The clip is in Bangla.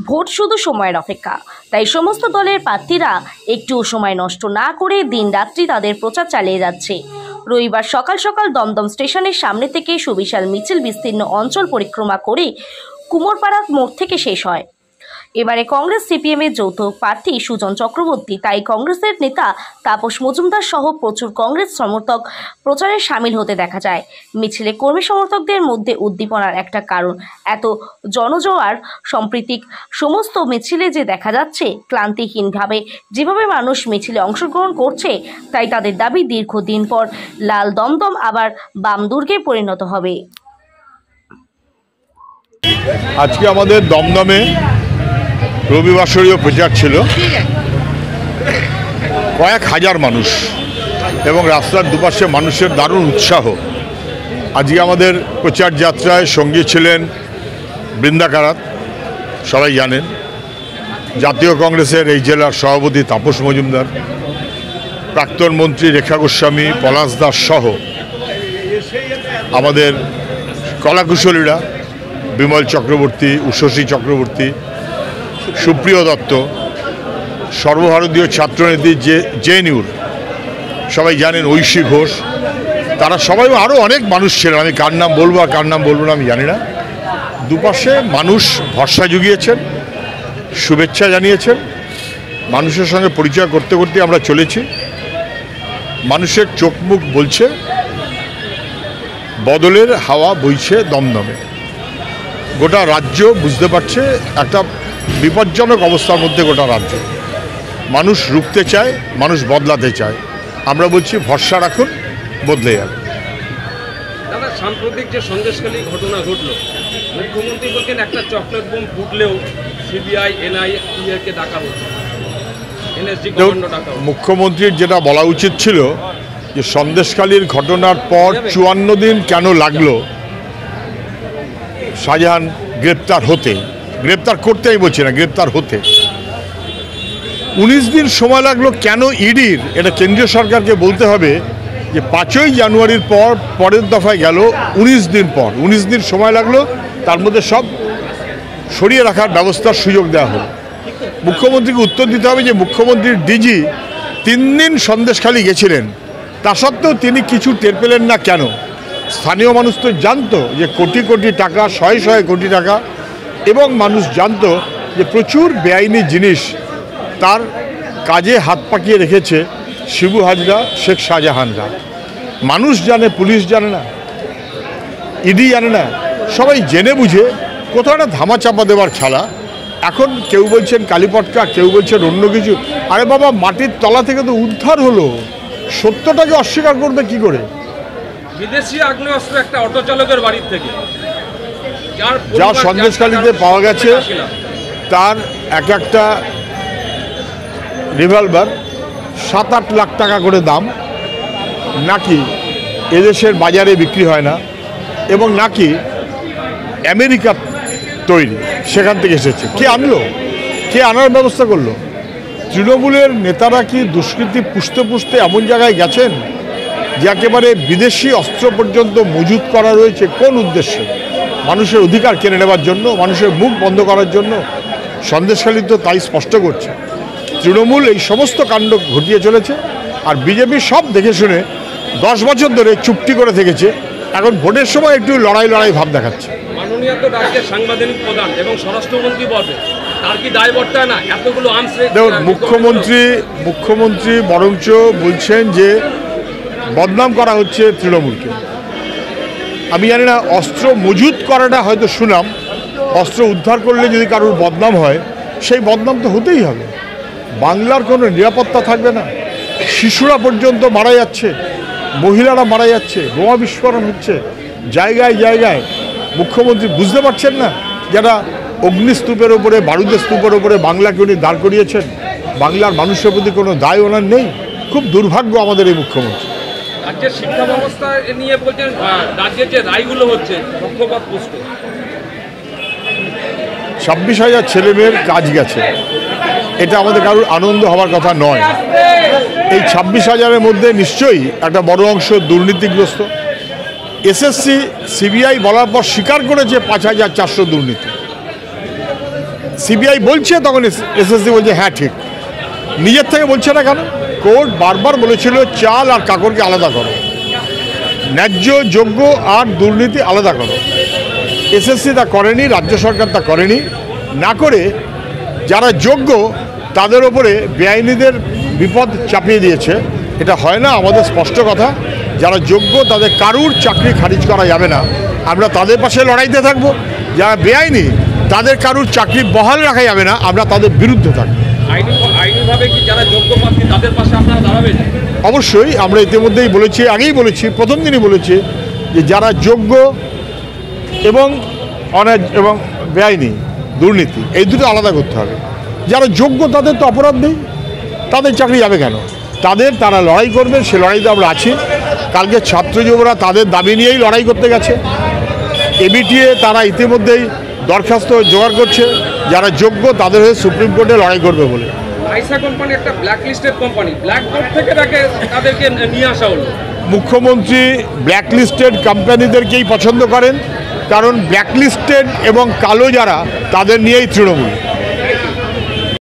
ভোট শুধু সময়ের অপেক্ষা, তাই সমস্ত দলের প্রার্থীরা একটু সময় নষ্ট না করে দিনরাত্রি তাদের প্রচার চালিয়ে যাচ্ছে। রবিবার সকাল সকাল দমদম স্টেশনের সামনে থেকে সুবিশাল মিছিল বিস্তীর্ণ অঞ্চল পরিক্রমা করে কুমোরপাড়া মোড় থেকে শেষ হয়। এবারে কংগ্রেস সিপিএম এর যৌথ প্রার্থী সুজন চক্রবর্তী, তাই কংগ্রেসের নেতা তাপস মজুমদার সহ প্রচুর কংগ্রেস সমর্থক প্রচারে সামিল হতে দেখা যায়। মিছিলে কর্মী সমর্থকদের মধ্যে উদ্দীপনার একটা কারণ, এত জনজোয়ার সম্প্রীতিক সমস্ত মিছিলে যে দেখা যাচ্ছে ক্লান্তিহীনভাবে যেভাবে মানুষ মিছিলে অংশগ্রহণ করছে, তাই তাদের দাবি দীর্ঘদিন পর লাল দমদম আবার বাম দুর্গে পরিণত হবে। আজকে আমাদের দমদমে রবিবাসরীয় প্রচার ছিল, কয়েক হাজার মানুষ এবং রাস্তার দুপাশে মানুষের দারুণ উৎসাহ। আজকে আমাদের প্রচার যাত্রায় সঙ্গী ছিলেন বৃন্দা কারাত, সবাই জানেন, জাতীয় কংগ্রেসের এই জেলার সভাপতি তাপস মজুমদার, প্রাক্তন মন্ত্রী রেখা গোস্বামী, পলাশ দাস সহ আমাদের কলাকুশলীরা বিমল চক্রবর্তী, উষসী চক্রবর্তী, সুপ্রিয় দত্ত, সর্বভারতীয় ছাত্রনেত্রী জেএনইউর সবাই জানেন ঐশী ঘোষ, তারা সবাই, আরও অনেক মানুষ ছিলেন। আমি কার নাম বলবো আর কার নাম বলবো না আমি জানি না। দুপাশে মানুষ ভরসা জুগিয়েছেন, শুভেচ্ছা জানিয়েছেন। মানুষের সঙ্গে পরিচয় করতে করতে আমরা চলেছি। মানুষের চোখ মুখ বলছে বদলের হাওয়া বইছে দমদমে। গোটা রাজ্য বুঝতে পারছে একটা বিপজ্জনক অবস্থার মধ্যে গোটা রাজ্য। মানুষ রুখতে চায়, মানুষ বদলাতে চায়। আমরা বলছি ভরসা রাখুন, বদলে যাবে। দাদা, সাম্প্রতিক যে সন্দেশখালী ঘটনা ঘটলো, মুখ্যমন্ত্রী বলছেন একটা চকলেট বোম ফুটলেও সিবিআই এনআইএ-কে ডাকা হচ্ছে, এনএসজি কমান্ডো ডাকা হচ্ছে। মুখ্যমন্ত্রীর যেটা বলা উচিত ছিল যে সন্দেশখালীর ঘটনার পর 54 দিন কেন লাগলো শাহজাহান গ্রেপ্তার হতে, গ্রেপ্তার করতে আমি বলছি না, গ্রেপ্তার হতে 19 দিন সময় লাগলো কেন ইডির? এটা কেন্দ্রীয় সরকারকে বলতে হবে যে 5ই জানুয়ারির পর পরের দফায় গেল 19 দিন পর, 19 দিন সময় লাগলো, তার মধ্যে সব সরিয়ে রাখার ব্যবস্থার সুযোগ দেওয়া হলো। মুখ্যমন্ত্রীকে উত্তর দিতে হবে যে মুখ্যমন্ত্রীর ডিজি 3 দিন সন্দেশখালী গেছিলেন, তা সত্ত্বেও তিনি কিছু টের পেলেন না কেন? স্থানীয় মানুষ তো জানতো যে কোটি কোটি টাকা, শয়ে শয়ে কোটি টাকা, এবং মানুষ জানতো যে প্রচুর বেআইনি জিনিস তার কাজে হাত পাকিয়ে রেখেছে শিবু হাজরা, শেখ শাহজাহানরা। মানুষ জানে, পুলিশ জানে না, ইডি জানে না, সবাই জেনে বুঝে কোথাও একটা ধামাচাপা দেওয়ার খেলা। এখন কেউ বলছেন কালীপটকা, কেউ বলছেন অন্য কিছু। আরে বাবা, মাটির তলা থেকে তো উদ্ধার হলো, সত্যটাকে অস্বীকার করবে কি করে? বিদেশি আগ্নেয়াস্ত্র একটা অটো চালকের বাড়ির থেকে যা সন্দেশখালীতে পাওয়া গেছে, তার এক একটা রিভলভার 7-8 লাখ টাকা করে দাম, নাকি এদেশের বাজারে বিক্রি হয় না, এবং নাকি আমেরিকার তৈরি, সেখান থেকে এসেছে। কে আনলো? কে আনার ব্যবস্থা করলো? তৃণমূলের নেতারা কি দুষ্কৃতি পুষতে পুষতে এমন জায়গায় গেছেন যে একেবারে বিদেশি অস্ত্র পর্যন্ত মজুত করা রয়েছে? কোন উদ্দেশ্যে? মানুষের অধিকার কেড়ে নেওয়ার জন্য, মানুষের মুখ বন্ধ করার জন্য? সন্দেশখালী তো তাই স্পষ্ট করছে। তৃণমূল এই সমস্ত কাণ্ড ঘটিয়ে চলেছে, আর বিজেপি সব দেখে শুনে 10 বছর ধরে চুপটি করে থেকেছে। এখন ভোটের সময় একটু লড়াই ভাব দেখাচ্ছে। মাননীয় তো রাজ্যের সাংবিধানিক প্রধান এবং স্বরাষ্ট্রমন্ত্রী বলবে, তার কি দায় বর্তায় না এতগুলো আর্মস? দেখুন, মুখ্যমন্ত্রী বরঞ্চ বলছেন যে বদনাম করা হচ্ছে তৃণমূলকে। আমি জানি না, অস্ত্র মজুত করাটা হয়তো শুনাম, অস্ত্র উদ্ধার করলে যদি কারোর বদনাম হয়, সেই বদনাম তো হতেই হবে। বাংলার কোনো নিরাপত্তা থাকবে না, শিশুরা পর্যন্ত মারা যাচ্ছে, মহিলারা মারা যাচ্ছে, বোমা বিস্ফোরণ হচ্ছে জায়গায় জায়গায়। মুখ্যমন্ত্রী বুঝতে পারছেন না যারা অগ্নিস্তূপের ওপরে, বারুদের স্তূপের ওপরে বাংলাকে উনি দাঁড় করিয়েছেন? বাংলার মানুষের প্রতি কোনো দায় ওনার নেই। খুব দুর্ভাগ্য আমাদের এই মুখ্যমন্ত্রী। রাজ্যের শিক্ষা ব্যবস্থা নিয়ে বলছেন রাজ্যের যে রায়গুলো হচ্ছে পক্ষপাতপুষ্ট। 26,000 ছেলেমেয়ের কাজ গেছে, এটা আমাদের কারোর আনন্দ হওয়ার কথা নয়। এই 26,000-এর মধ্যে নিশ্চয়ই একটা বড় অংশ দুর্নীতিগ্রস্ত। এসএসসি সিবিআই বলার পর স্বীকার করেছে 5,400 দুর্নীতি। সিবিআই বলছে তখন এসএসসি বলছে হ্যাঁ ঠিক, নিজের থেকে বলছে না কেন? কোর্ট বারবার বলেছিল চাল আর কাকড়কে আলাদা করো, ন্যায্য যোগ্য আর দুর্নীতি আলাদা করো। এসএসসি তা করেনি, রাজ্য সরকার তা করেনি, না করে যারা যোগ্য তাদের ওপরে বেআইনিদের বিপদ চাপিয়ে দিয়েছে। এটা হয় না, আমাদের স্পষ্ট কথা, যারা যোগ্য তাদের কারুর চাকরি খারিজ করা যাবে না, আমরা তাদের পাশে লড়াইতে থাকবো। যারা বেআইনি তাদের কারুর চাকরি বহাল রাখা যাবে না, আমরা তাদের বিরুদ্ধে থাকবো। আইনিভাবে কি যারা যোগ্য প্রার্থী তাদের পাশে আপনারা দাঁড়াবেন? অবশ্যই, আমরা ইতিমধ্যেই বলেছি, আগেই বলেছি, প্রথম দিনই বলেছি যে যারা যোগ্য এবং এবং বেআইনি দুর্নীতি এই দুটো আলাদা করতে হবে। যারা যোগ্য তাদের তো অপরাধ নেই, তাদের চাকরি যাবে কেন? তারা লড়াই করবে, সে লড়াইতে আমরা আছি। কালকে ছাত্র যুবরা তাদের দাবি নিয়েই লড়াই করতে গেছে। এবিটিএ তারা ইতিমধ্যেই দরখাস্ত জোগাড় করছে, যারা যোগ্য তাদের হয়ে সুপ্রিম কোর্টে লড়াই করবে বলে। আইসা কোম্পানি একটা black listed company, black board থেকে তাদেরকে নিয়ে আসা হলো। মুখ্যমন্ত্রী ব্ল্যাক লিস্টেড কোম্পানিদেরকেই পছন্দ করেন, কারণ ব্ল্যাক লিস্টেড এবং কালো যারা তাদের নিয়েই তৃণমূল।